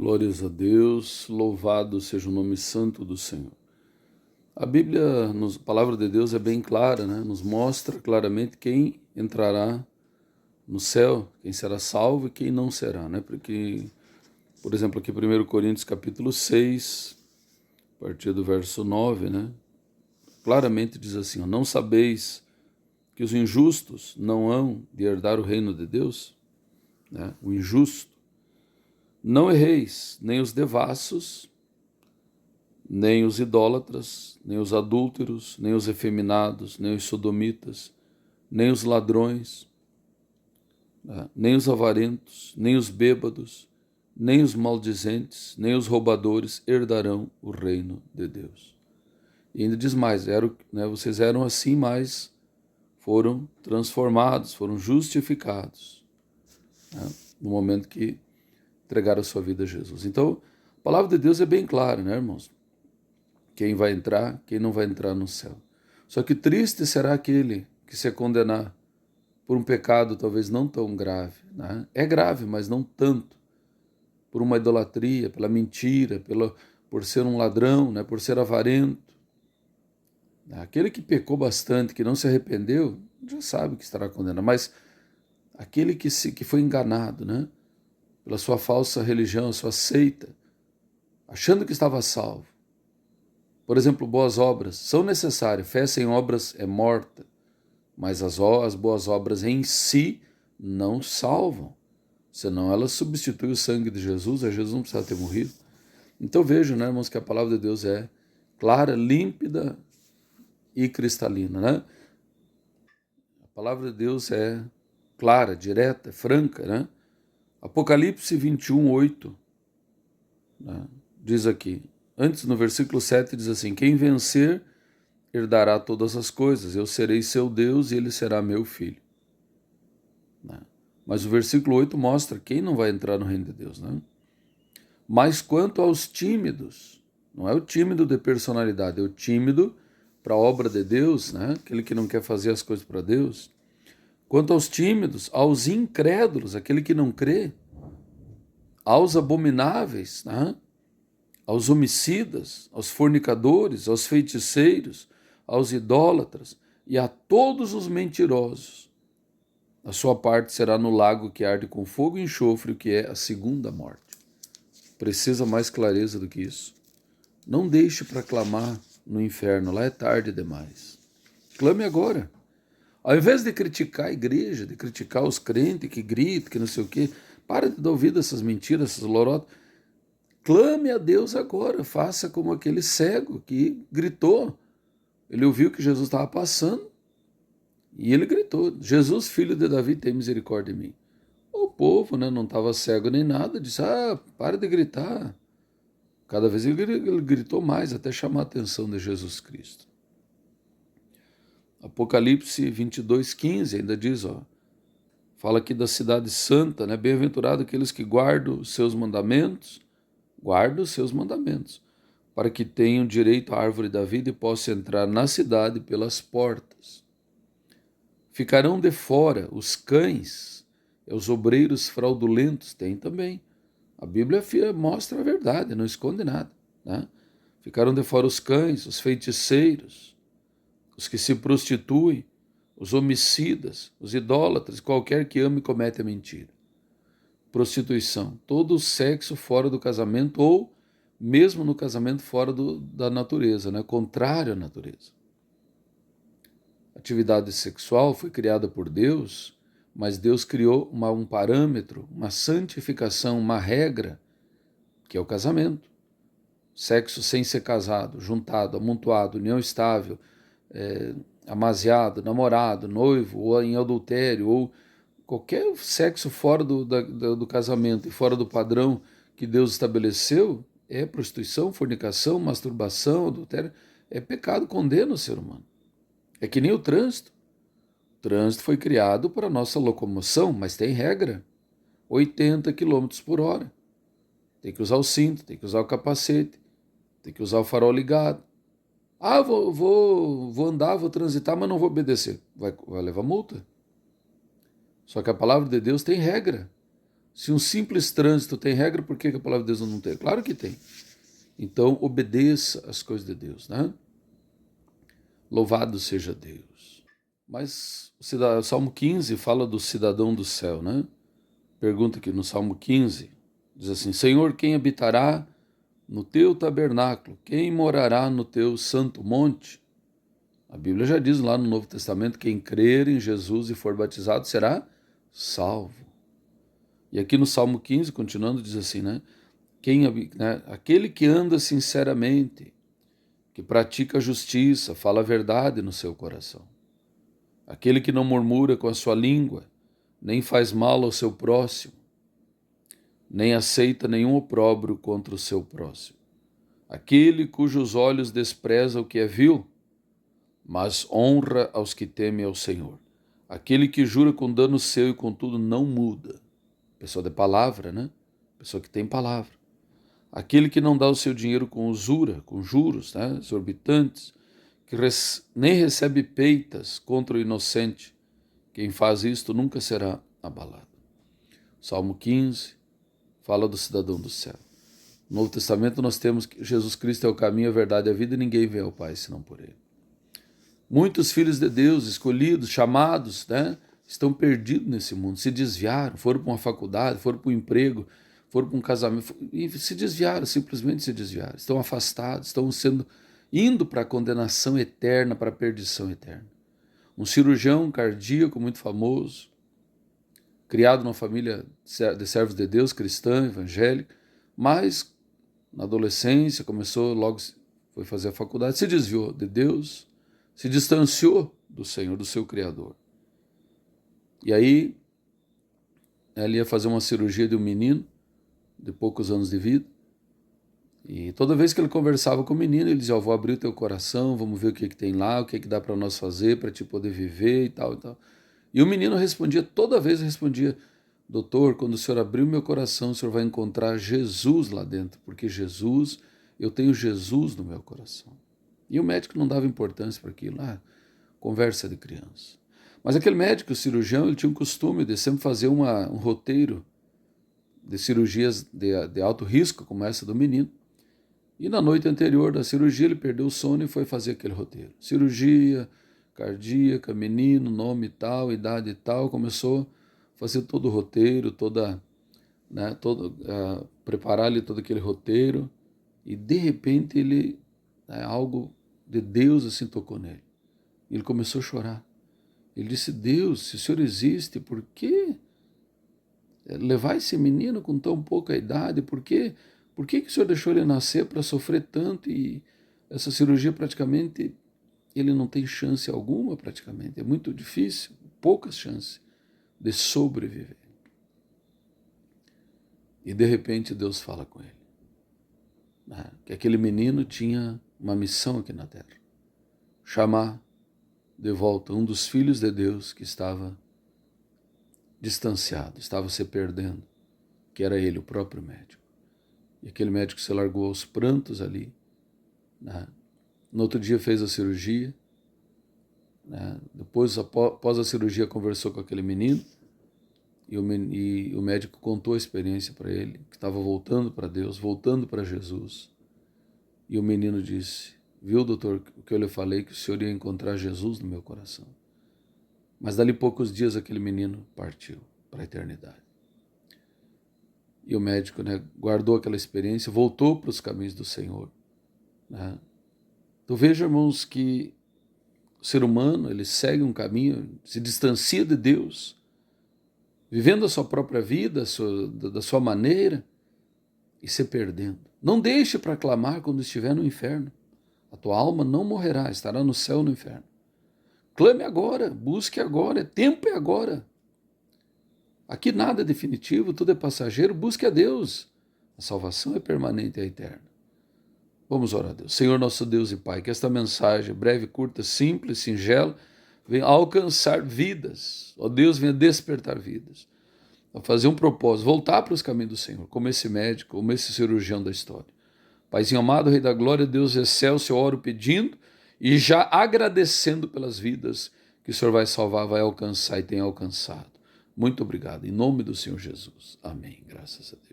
Glórias a Deus, louvado seja o nome santo do Senhor. A Bíblia, a palavra de Deus é bem clara, né? Nos mostra claramente quem entrará no céu, quem será salvo e quem não será, né? Porque, por exemplo, aqui 1 Coríntios capítulo 6, a partir do verso 9, né? Claramente diz assim, ó, não sabeis que os injustos não hão de herdar o reino de Deus? Né? O injusto. Não erreis, nem os devassos, nem os idólatras, nem os adúlteros, nem os efeminados, nem os sodomitas, nem os ladrões, né? Nem os avarentos, nem os bêbados, nem os maldizentes, nem os roubadores herdarão o reino de Deus. E ainda diz mais, vocês eram assim, mas foram transformados, foram justificados, né? No momento que entregaram a sua vida a Jesus. Então, a palavra de Deus é bem clara, né, irmãos? Quem vai entrar, quem não vai entrar no céu. Só que triste será aquele que se condenar por um pecado talvez não tão grave, né? É grave, mas não tanto. Por uma idolatria, pela mentira, por ser um ladrão, né? Por ser avarento. Aquele que pecou bastante, que não se arrependeu, já sabe que estará condenado. Mas aquele que foi enganado, né? Pela sua falsa religião, sua seita, achando que estava salvo. Por exemplo, boas obras são necessárias. Fé sem obras é morta, mas as boas obras em si não salvam. Senão elas substituem o sangue de Jesus, Jesus não precisa ter morrido. Então vejam, né, irmãos, que a palavra de Deus é clara, límpida e cristalina, né? A palavra de Deus é clara, direta, franca, né? Apocalipse 21, 8, né? Diz aqui, antes no versículo 7 diz assim, quem vencer herdará todas as coisas, eu serei seu Deus e ele será meu filho. Né? Mas o versículo 8 mostra quem não vai entrar no reino de Deus, né? Mas quanto aos tímidos, não é o tímido de personalidade, é o tímido para a obra de Deus, né? Aquele que não quer fazer as coisas para Deus. Quanto aos tímidos, aos incrédulos, aquele que não crê, aos abomináveis, né? Aos homicidas, aos fornicadores, aos feiticeiros, aos idólatras e a todos os mentirosos. A sua parte será no lago que arde com fogo e enxofre, o que é a segunda morte. Precisa mais clareza do que isso? Não deixe para clamar no inferno, lá é tarde demais. Clame agora. Ao invés de criticar a igreja, de criticar os crentes que gritam, que não sei o quê, para de dar ouvido a essas mentiras, essas lorotas. Clame a Deus agora, faça como aquele cego que gritou. Ele ouviu que Jesus estava passando e ele gritou, Jesus, filho de Davi, tem misericórdia de mim. O povo, né, não estava cego nem nada, disse, para de gritar. Cada vez ele gritou mais, até chamar a atenção de Jesus Cristo. Apocalipse 22, 15 ainda diz, fala aqui da cidade santa, né, bem-aventurado aqueles que guardam os seus mandamentos, para que tenham direito à árvore da vida e possam entrar na cidade pelas portas. Ficarão de fora os cães, e os obreiros fraudulentos, tem também. A Bíblia mostra a verdade, não esconde nada, né? Ficaram de fora os cães, os feiticeiros, os que se prostituem, os homicidas, os idólatras, qualquer que ame e comete a mentira. Prostituição, todo o sexo fora do casamento ou mesmo no casamento fora da natureza, né? Contrário à natureza. A atividade sexual foi criada por Deus, mas Deus criou um parâmetro, uma santificação, uma regra, que é o casamento. Sexo sem ser casado, juntado, amontoado, união estável, amaziado, namorado, noivo, ou em adultério, ou qualquer sexo fora do casamento e fora do padrão que Deus estabeleceu, é prostituição, fornicação, masturbação, adultério, é pecado, condena o ser humano. É que nem o trânsito. O trânsito foi criado para nossa locomoção, mas tem regra. 80 quilômetros por hora. Tem que usar o cinto, tem que usar o capacete, tem que usar o farol ligado. Vou andar, vou transitar, mas não vou obedecer. Vai levar multa. Só que a palavra de Deus tem regra. Se um simples trânsito tem regra, por que a palavra de Deus não tem? Claro que tem. Então, obedeça às coisas de Deus, né? Louvado seja Deus. Mas o Salmo 15 fala do cidadão do céu, né? Pergunta aqui no Salmo 15, diz assim: Senhor, quem habitará no teu tabernáculo? Quem morará no teu santo monte? A Bíblia já diz lá no Novo Testamento, quem crer em Jesus e for batizado será salvo. E aqui no Salmo 15, continuando, diz assim, né? Aquele que anda sinceramente, que pratica a justiça, fala a verdade no seu coração. Aquele que não murmura com a sua língua, nem faz mal ao seu próximo, nem aceita nenhum opróbrio contra o seu próximo. Aquele cujos olhos despreza o que é vil, mas honra aos que temem ao Senhor. Aquele que jura com dano seu e contudo não muda. Pessoa de palavra, né? Pessoa que tem palavra. Aquele que não dá o seu dinheiro com usura, com juros, né? Exorbitantes, que nem recebe peitas contra o inocente. Quem faz isto nunca será abalado. Salmo 15 fala do cidadão do céu. No Novo Testamento nós temos que Jesus Cristo é o caminho, a verdade e a vida, e ninguém vem ao Pai senão por ele. Muitos filhos de Deus, escolhidos, chamados, né, estão perdidos nesse mundo, se desviaram, foram para uma faculdade, foram para um emprego, foram para um casamento, e se desviaram, simplesmente se desviaram. Estão afastados, estão indo para a condenação eterna, para a perdição eterna. Um cirurgião cardíaco muito famoso, criado numa família de servos de Deus, cristã, evangélica, mas na adolescência logo foi fazer a faculdade, se desviou de Deus, se distanciou do Senhor, do seu Criador. E aí, ele ia fazer uma cirurgia de um menino, de poucos anos de vida, e toda vez que ele conversava com o menino, ele dizia, vou abrir o teu coração, vamos ver o que tem lá, o que dá para nós fazer, para te poder viver e tal, e tal. E o menino respondia, toda vez respondia, doutor, quando o senhor abrir o meu coração, o senhor vai encontrar Jesus lá dentro, porque eu tenho Jesus no meu coração. E o médico não dava importância para aquilo, conversa de criança. Mas aquele médico, o cirurgião, ele tinha um costume de sempre fazer um roteiro de cirurgias de alto risco, como essa do menino. E na noite anterior da cirurgia, ele perdeu o sono e foi fazer aquele roteiro. Cirurgia cardíaca, menino, nome tal, idade tal, começou a fazer todo o roteiro, preparar-lhe todo aquele roteiro, e de repente algo de Deus assim tocou nele. Ele começou a chorar. Ele disse, Deus, se o Senhor existe, por que levar esse menino com tão pouca idade? Por que o Senhor deixou ele nascer para sofrer tanto? E essa cirurgia praticamente, ele não tem chance alguma praticamente. É muito difícil, poucas chances de sobreviver. E de repente Deus fala com ele, que aquele menino tinha uma missão aqui na terra. Chamar de volta um dos filhos de Deus que estava distanciado, estava se perdendo, que era ele, o próprio médico. E aquele médico se largou aos prantos ali. No outro dia fez a cirurgia. Depois, após a cirurgia, conversou com aquele menino. E o médico contou a experiência para ele, que estava voltando para Deus, voltando para Jesus. E o menino disse, viu, doutor, o que eu lhe falei, que o senhor ia encontrar Jesus no meu coração. Mas dali poucos dias aquele menino partiu para a eternidade. E o médico guardou aquela experiência, voltou para os caminhos do Senhor. Então veja, irmãos, que o ser humano, ele segue um caminho, se distancia de Deus, vivendo a sua própria vida, da sua maneira, e se perdendo. Não deixe para clamar quando estiver no inferno. A tua alma não morrerá, estará no céu ou no inferno. Clame agora, busque agora, tempo é agora. Aqui nada é definitivo, tudo é passageiro, busque a Deus. A salvação é permanente e é eterna. Vamos orar a Deus. Senhor nosso Deus e Pai, que esta mensagem breve, curta, simples, singela, venha alcançar vidas. Ó Deus, venha despertar vidas. A fazer um propósito, voltar para os caminhos do Senhor, como esse médico, como esse cirurgião da história. Paizinho amado, Rei da Glória, Deus excelso, eu oro pedindo e já agradecendo pelas vidas que o Senhor vai salvar, vai alcançar e tem alcançado. Muito obrigado. Em nome do Senhor Jesus. Amém. Graças a Deus.